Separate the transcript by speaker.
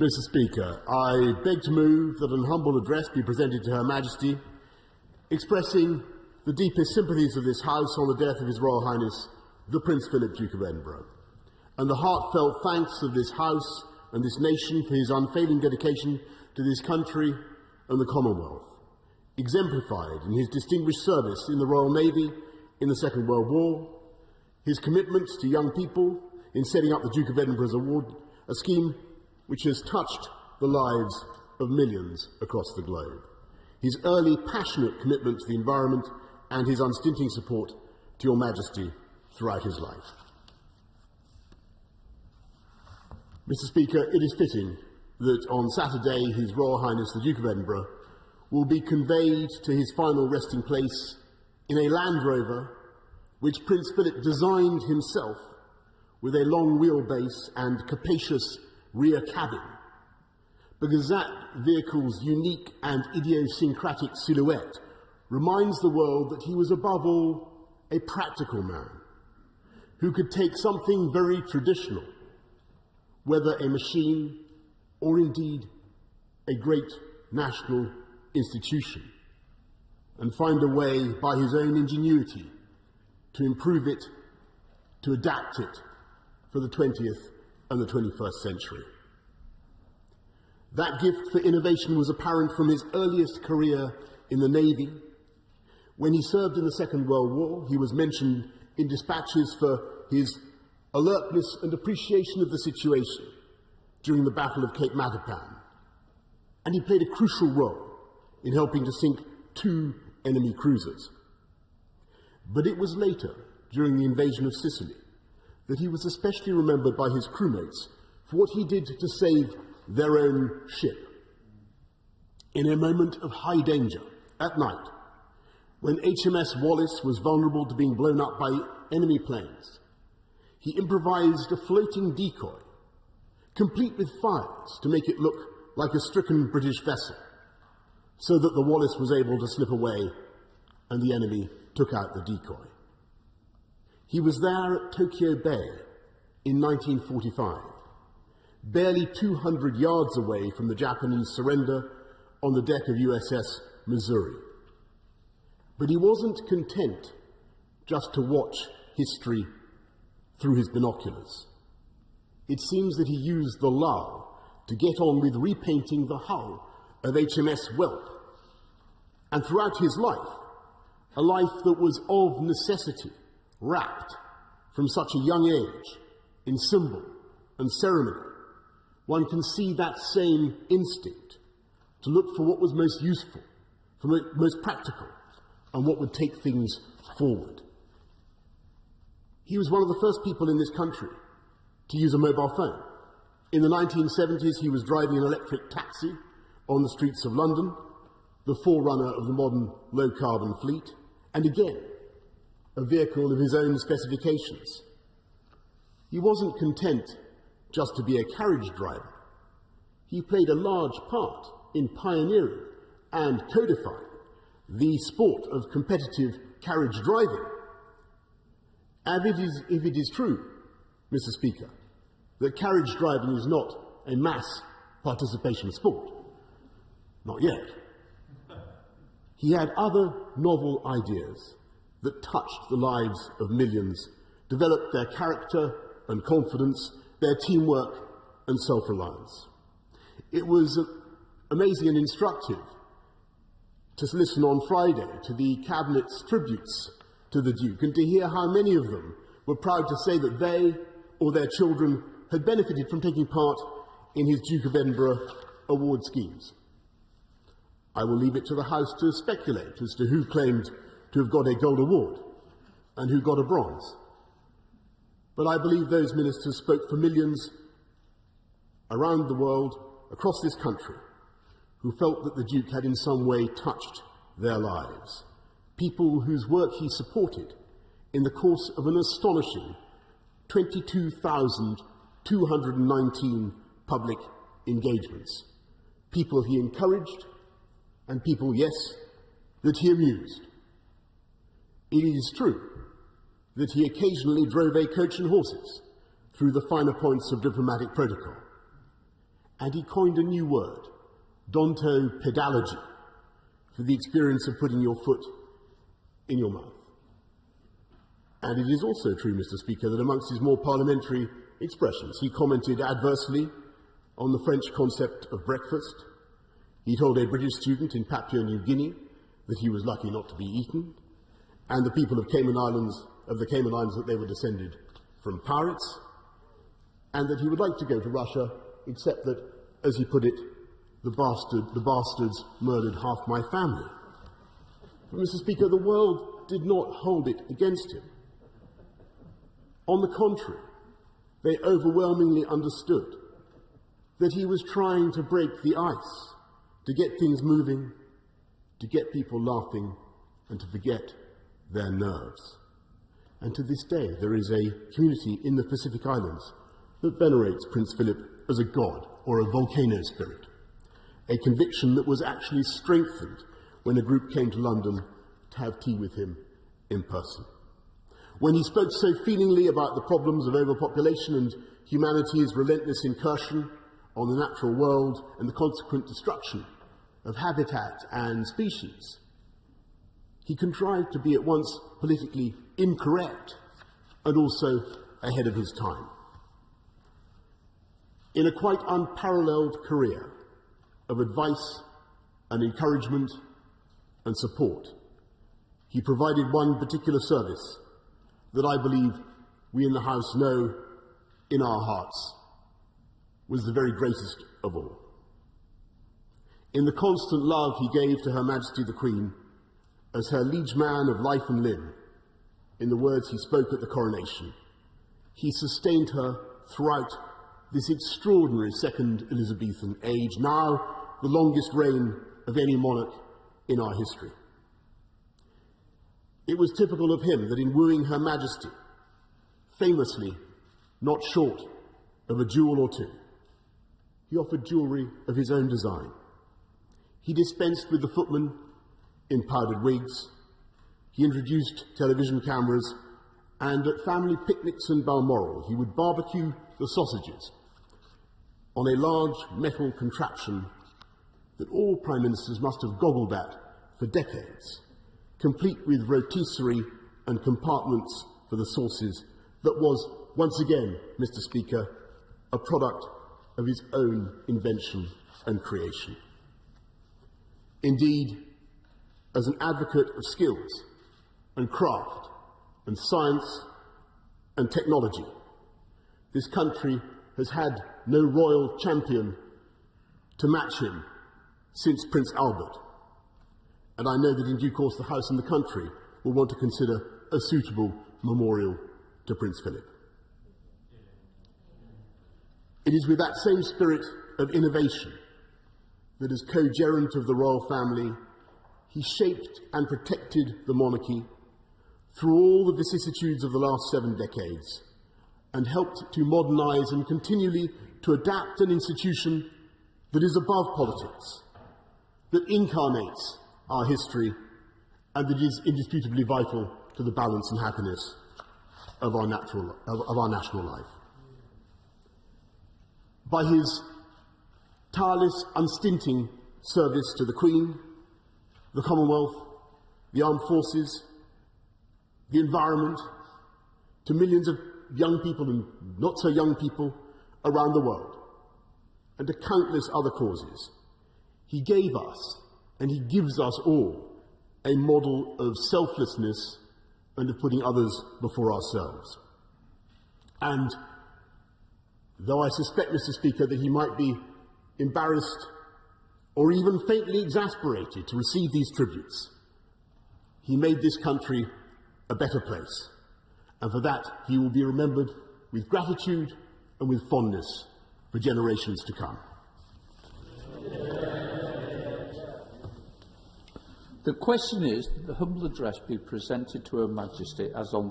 Speaker 1: Mr. Speaker, I beg to move that an humble address be presented to Her Majesty, expressing the deepest sympathies of this House on the death of His Royal Highness, the Prince Philip, Duke of Edinburgh, and the heartfelt thanks of this House and this nation for his unfailing dedication to this country and the Commonwealth, exemplified in his distinguished service in the Royal Navy in the Second World War, his commitment to young people in setting up the Duke of Edinburgh's award, a scheme which has touched the lives of millions across the globe, his early passionate commitment to the environment and his unstinting support to Your Majesty throughout his life. Mr. Speaker, it is fitting that on Saturday His Royal Highness the Duke of Edinburgh will be conveyed to his final resting place in a Land Rover which Prince Philip designed himself with a long wheelbase and capacious rear cabin, because that vehicle's unique and idiosyncratic silhouette reminds the world that he was above all a practical man who could take something very traditional, whether a machine or indeed a great national institution, and find a way by his own ingenuity to improve it, to adapt it for the 20th and the 21st century. That gift for innovation was apparent from his earliest career in the Navy. When he served in the Second World War, he was mentioned in dispatches for his alertness and appreciation of the situation during the Battle of Cape Matapan, and he played a crucial role in helping to sink 2 enemy cruisers. But it was later, during the invasion of Sicily, that he was especially remembered by his crewmates for what he did to save their own ship. In a moment of high danger, at night, when HMS Wallace was vulnerable to being blown up by enemy planes, he improvised a floating decoy, complete with fires to make it look like a stricken British vessel, so that the Wallace was able to slip away and the enemy took out the decoy. He was there at Tokyo Bay in 1945, barely 200 yards away from the Japanese surrender on the deck of USS Missouri. But he wasn't content just to watch history through his binoculars. It seems that he used the lull to get on with repainting the hull of HMS Whelp, and throughout his life, a life that was of necessity, wrapped from such a young age in symbol and ceremony, one can see that same instinct to look for what was most useful, for most practical, and what would take things forward. He was one of the first people in this country to use a mobile phone. In the 1970s, he was driving an electric taxi on the streets of London, the forerunner of the modern low-carbon fleet, and again, a vehicle of his own specifications. He wasn't content just to be a carriage driver. He played a large part in pioneering and codifying the sport of competitive carriage driving. If it is true, Mr. Speaker, that carriage driving is not a mass participation sport, not yet, he had other novel ideas that touched the lives of millions, developed their character and confidence, their teamwork and self-reliance. It was amazing and instructive to listen on Friday to the Cabinet's tributes to the Duke and to hear how many of them were proud to say that they or their children had benefited from taking part in his Duke of Edinburgh award schemes. I will leave it to the House to speculate as to who claimed to have got a gold award and who got a bronze. But I believe those ministers spoke for millions around the world, across this country, who felt that the Duke had in some way touched their lives. People whose work he supported in the course of an astonishing 22,219 public engagements. People he encouraged and people, yes, that he amused. It is true that he occasionally drove a coach and horses through the finer points of diplomatic protocol. and he coined a new word, dontopedology, for the experience of putting your foot in your mouth. And it is also true, Mr. Speaker, that amongst his more parliamentary expressions, he commented adversely on the French concept of breakfast. He told a British student in Papua New Guinea that he was lucky not to be eaten, and the people of the Cayman Islands that they were descended from pirates, and that he would like to go to Russia, except that, as he put it, the bastards murdered half my family. But, Mr. Speaker, the world did not hold it against him. On the contrary, they overwhelmingly understood that he was trying to break the ice, to get things moving, to get people laughing, and to forget their nerves. And to this day, there is a community in the Pacific Islands that venerates Prince Philip as a god or a volcano spirit, a conviction that was actually strengthened when a group came to London to have tea with him in person. When he spoke so feelingly about the problems of overpopulation and humanity's relentless incursion on the natural world and the consequent destruction of habitat and species, he contrived to be at once politically incorrect and also ahead of his time. In a quite unparalleled career of advice and encouragement and support, he provided one particular service that I believe we in the House know in our hearts was the very greatest of all. In the constant love he gave to Her Majesty the Queen as her liege man of life and limb, in the words he spoke at the coronation, he sustained her throughout this extraordinary Second Elizabethan age, now the longest reign of any monarch in our history. It was typical of him that in wooing Her Majesty, famously not short of a jewel or two, he offered jewellery of his own design. He dispensed with the footmen in powdered wigs. He introduced television cameras, and at family picnics in Balmoral, he would barbecue the sausages on a large metal contraption that all Prime Ministers must have goggled at for decades, complete with rotisserie and compartments for the sauces, that was, once again, Mr. Speaker, a product of his own invention and creation. Indeed, as an advocate of skills and craft and science and technology, this country has had no royal champion to match him since Prince Albert. And I know that in due course the House and the country will want to consider a suitable memorial to Prince Philip. It is with that same spirit of innovation that, as co-gerent of the royal family, he shaped and protected the monarchy through all the vicissitudes of the last 7 decades, and helped to modernise and continually to adapt an institution that is above politics, that incarnates our history, and that is indisputably vital to the balance and happiness of our national life. By his tireless, unstinting service to the Queen, the Commonwealth, the armed forces, the environment, to millions of young people and not so young people around the world, and to countless other causes, he gave us, and he gives us all, a model of selflessness and of putting others before ourselves. And though I suspect, Mr. Speaker, that he might be embarrassed or even faintly exasperated to receive these tributes, he made this country a better place, and for that he will be remembered with gratitude and with fondness for generations to come.
Speaker 2: The question is that the humble address be presented to Her Majesty as on the